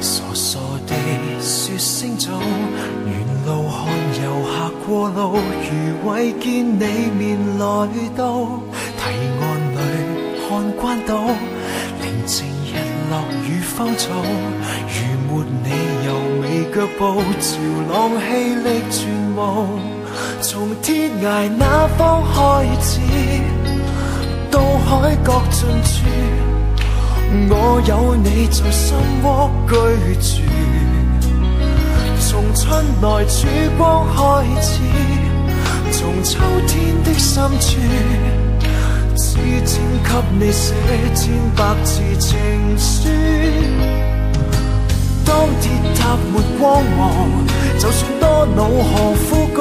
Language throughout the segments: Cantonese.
傻傻地說聲早，沿路看遊客過路，如為見你面來到，堤岸裏看關島，寧靜日落與芳草，如沒你柔美腳步，潮浪氣力全無，從天涯那方開始，到海角盡處，我有你在心窩居住，從春來曙光開始，從秋天的深處，痴情給你寫千百字情書。當鐵塔沒光芒，就算多惱何苦幹？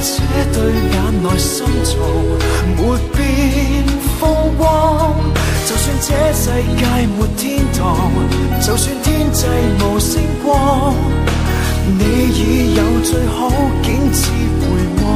這對眼內深藏沒變風光。就算這世界沒天堂，就算天際無星光，你已有最好景致回望。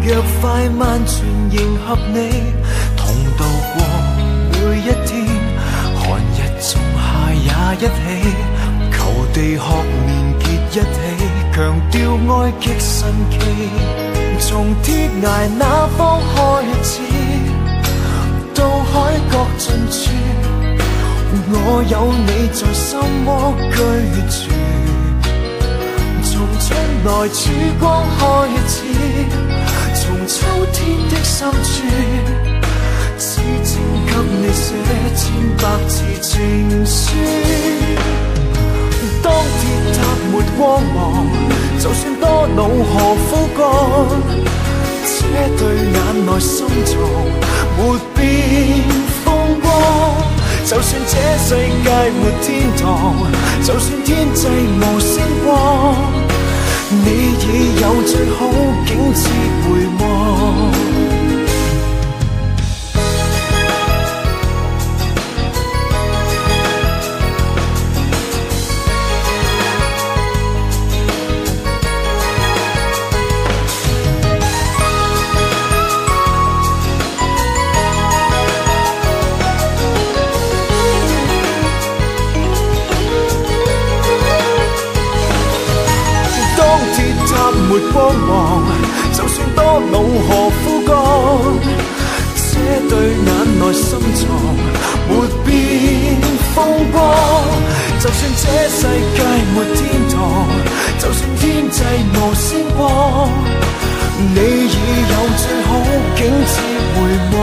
若快慢全迎合你，同渡過每一天，寒日仲夏也一起，求地殼連結一起，強調愛極神奇。從天涯那方開始，到海角盡處，我有你在心窩居住，從春來曙光開始，從秋天的深處，痴情給你寫千百字情書。當鐵塔沒光芒，就算多惱何苦幹？這對眼內深藏沒變風光。就算這世界沒天堂，就算天際無星光，你已有最好景致回望。沒光芒，就算多惱何苦幹？這對眼內深藏沒變風光。就算這世界沒天堂，就算天際無星光，你已有最好景致回望。